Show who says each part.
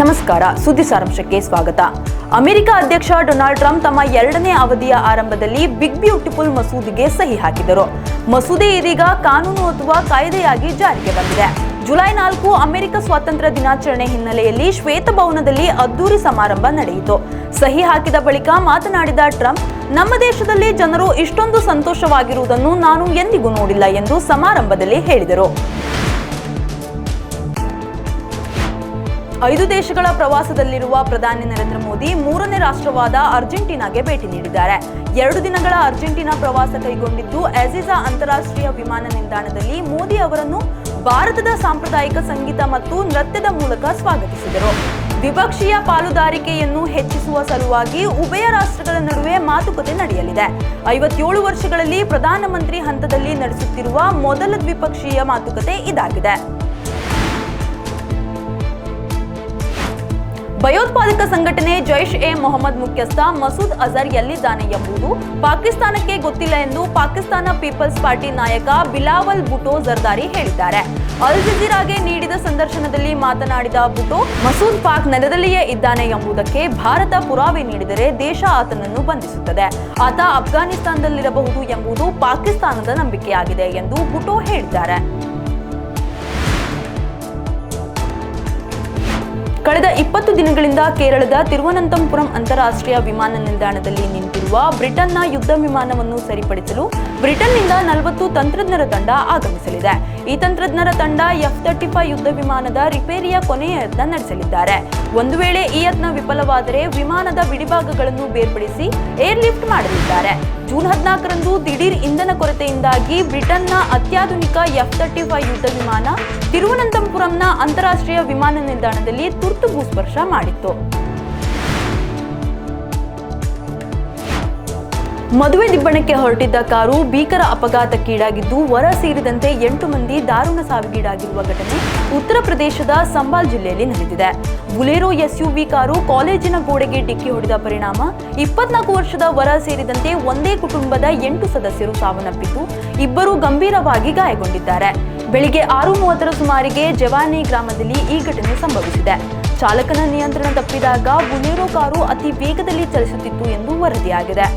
Speaker 1: ನಮಸ್ಕಾರ, ಸುದ್ದಿ ಸಾರಾಂಶಕ್ಕೆ ಸ್ವಾಗತ. ಅಮೆರಿಕ ಅಧ್ಯಕ್ಷ ಡೊನಾಲ್ಡ್ ಟ್ರಂಪ್ ತಮ್ಮ 2ನೇ ಅವಧಿಯ ಆರಂಭದಲ್ಲಿ ಬಿಗ್ ಬ್ಯೂಟಿಫುಲ್ ಮಸೂದೆಗೆ ಸಹಿ ಹಾಕಿದರು. ಮಸೂದೆ ಇದೀಗ ಕಾನೂನು ಅಥವಾ ಕಾಯ್ದೆಯಾಗಿ ಜಾರಿಗೆ ಬಂದಿದೆ. ಜುಲೈ 4 ಅಮೆರಿಕ ಸ್ವಾತಂತ್ರ್ಯ ದಿನಾಚರಣೆ ಹಿನ್ನೆಲೆಯಲ್ಲಿ ಶ್ವೇತಭವನದಲ್ಲಿ ಅದ್ದೂರಿ ಸಮಾರಂಭ ನಡೆಯಿತು. ಸಹಿ ಹಾಕಿದ ಬಳಿಕ ಮಾತನಾಡಿದ ಟ್ರಂಪ್, ನಮ್ಮ ದೇಶದಲ್ಲಿ ಜನರು ಇಷ್ಟೊಂದು ಸಂತೋಷವಾಗಿರುವುದನ್ನು ನಾನು ಎಂದಿಗೂ ನೋಡಿಲ್ಲ ಎಂದು ಸಮಾರಂಭದಲ್ಲಿ ಹೇಳಿದರು. 5 ದೇಶಗಳ ಪ್ರವಾಸದಲ್ಲಿರುವ ಪ್ರಧಾನಿ ನರೇಂದ್ರ ಮೋದಿ 3ನೇ ರಾಷ್ಟ್ರವಾದ ಅರ್ಜೆಂಟೀನಾಗೆ ಭೇಟಿ ನೀಡಿದ್ದಾರೆ. 2 ದಿನಗಳ ಅರ್ಜೆಂಟೀನಾ ಪ್ರವಾಸ ಕೈಗೊಂಡಿದ್ದು ಅಝೀಜಾ ಅಂತಾರಾಷ್ಟ್ರೀಯ ವಿಮಾನ ನಿಲ್ದಾಣದಲ್ಲಿ ಮೋದಿ ಅವರನ್ನು ಭಾರತದ ಸಾಂಪ್ರದಾಯಿಕ ಸಂಗೀತ ಮತ್ತು ನೃತ್ಯದ ಮೂಲಕ ಸ್ವಾಗತಿಸಿದರು. ದ್ವಿಪಕ್ಷೀಯ ಪಾಲುದಾರಿಕೆಯನ್ನು ಹೆಚ್ಚಿಸುವ ಸಲುವಾಗಿ ಉಭಯ ರಾಷ್ಟ್ರಗಳ ನಡುವೆ ಮಾತುಕತೆ ನಡೆಯಲಿದೆ. 57 ವರ್ಷಗಳಲ್ಲಿ ಪ್ರಧಾನಮಂತ್ರಿ ಹಂತದಲ್ಲಿ ನಡೆಸುತ್ತಿರುವ ಮೊದಲ ದ್ವಿಪಕ್ಷೀಯ ಮಾತುಕತೆ ಇದಾಗಿದೆ. ಭಯೋತ್ಪಾದಕ ಸಂಘಟನೆ ಜೈಷ್ ಎ ಮೊಹಮ್ಮದ್ ಮುಖ್ಯಸ್ಥ ಮಸೂದ್ ಅಜರ್ ಎಲ್ಲಿದ್ದಾನೆ ಎಂಬುದು ಪಾಕಿಸ್ತಾನಕ್ಕೆ ಗೊತ್ತಿಲ್ಲ ಎಂದು ಪಾಕಿಸ್ತಾನ ಪೀಪಲ್ಸ್ ಪಾರ್ಟಿ ನಾಯಕ ಬಿಲಾವಲ್ ಭುಟ್ಟೋ ಜರ್ದಾರಿ ಹೇಳಿದ್ದಾರೆ. ಅಲ್ ಜಜೀರಾಗೆ ನೀಡಿದ ಸಂದರ್ಶನದಲ್ಲಿ ಮಾತನಾಡಿದ ಭುಟ್ಟೋ, ಮಸೂದ್ ಪಾಕ್ ನೆಲದಲ್ಲಿಯೇ ಇದ್ದಾನೆ ಎಂಬುದಕ್ಕೆ ಭಾರತ ಪುರಾವೆ ನೀಡಿದರೆ ದೇಶ ಆತನನ್ನು ಬಂಧಿಸುತ್ತದೆ. ಆತ ಅಫ್ಘಾನಿಸ್ತಾನದಲ್ಲಿರಬಹುದು ಎಂಬುದು ಪಾಕಿಸ್ತಾನದ ನಂಬಿಕೆಯಾಗಿದೆ ಎಂದು ಭುಟ್ಟೋ ಹೇಳಿದ್ದಾರೆ. ಕಳೆದ 20 ದಿನಗಳಿಂದ ಕೇರಳದ ತಿರುವನಂತಪುರಂ ಅಂತಾರಾಷ್ಟ್ರೀಯ ವಿಮಾನ ನಿಲ್ದಾಣದಲ್ಲಿ ನಿಂತಿರುವ ಬ್ರಿಟನ್ನ ಯುದ್ಧ ವಿಮಾನವನ್ನು ಸರಿಪಡಿಸಲು ಬ್ರಿಟನ್ನಿಂದ 40 ತಂತ್ರಜ್ಞರ ತಂಡ ಆಗಮಿಸಲಿದೆ. ಈ ತಂತ್ರಜ್ಞರ ತಂಡ F-35 ಯುದ್ಧ ವಿಮಾನದ ರಿಪೇರಿಯ ಕೊನೆಯ ಯತ್ನ ನಡೆಸಲಿದ್ದಾರೆ. ಒಂದು ವೇಳೆ ಈ ಯತ್ನ ವಿಫಲವಾದರೆ ವಿಮಾನದ ಬಿಡಿಭಾಗಗಳನ್ನು ಬೇರ್ಪಡಿಸಿ ಏರ್ಲಿಫ್ಟ್ ಮಾಡಲಿದ್ದಾರೆ. ಜೂನ್ 14ರಂದು ದಿಢೀರ್ ಇಂಧನ ಕೊರತೆಯಿಂದಾಗಿ ಬ್ರಿಟನ್ನ ಅತ್ಯಾಧುನಿಕ F-35 ಯುದ್ಧ ವಿಮಾನ ತಿರುವನಂತಪುರಂನ ಅಂತಾರಾಷ್ಟ್ರೀಯ ವಿಮಾನ ನಿಲ್ದಾಣದಲ್ಲಿ ತುರ್ತು ಭೂಸ್ಪರ್ಶ ಮಾಡಿತ್ತು. ಮದುವೆ ದಿಬ್ಬಣಕ್ಕೆ ಹೊರಟಿದ್ದ ಕಾರು ಭೀಕರ ಅಪಘಾತಕ್ಕೀಡಾಗಿದ್ದು ವರ ಸೇರಿದಂತೆ 8 ಮಂದಿ ದಾರುಣ ಸಾವಿಗೀಡಾಗಿರುವ ಘಟನೆ ಉತ್ತರ ಪ್ರದೇಶದ ಸಂಬಾಲ್ ಜಿಲ್ಲೆಯಲ್ಲಿ ನಡೆದಿದೆ. ಬುಲೆರೋ SUV ಕಾರು ಕಾಲೇಜಿನ ಗೋಡೆಗೆ ಡಿಕ್ಕಿ ಹೊಡೆದ ಪರಿಣಾಮ 24 ವರ್ಷದ ವರ ಸೇರಿದಂತೆ ಒಂದೇ ಕುಟುಂಬದ 8 ಸದಸ್ಯರು ಸಾವನ್ನಪ್ಪಿದ್ದು 2 ಗಂಭೀರವಾಗಿ ಗಾಯಗೊಂಡಿದ್ದಾರೆ. ಬೆಳಿಗ್ಗೆ 6:30 ಸುಮಾರಿಗೆ ಜವಾನಿ ಗ್ರಾಮದಲ್ಲಿ ಈ ಘಟನೆ ಸಂಭವಿಸಿದೆ. ಚಾಲಕನ ನಿಯಂತ್ರಣ ತಪ್ಪಿದಾಗ ಬುಲೆರೋ ಕಾರು ಅತಿ ವೇಗದಲ್ಲಿ ಚಲಿಸುತ್ತಿತ್ತು ಎಂದು ವರದಿಯಾಗಿದೆ.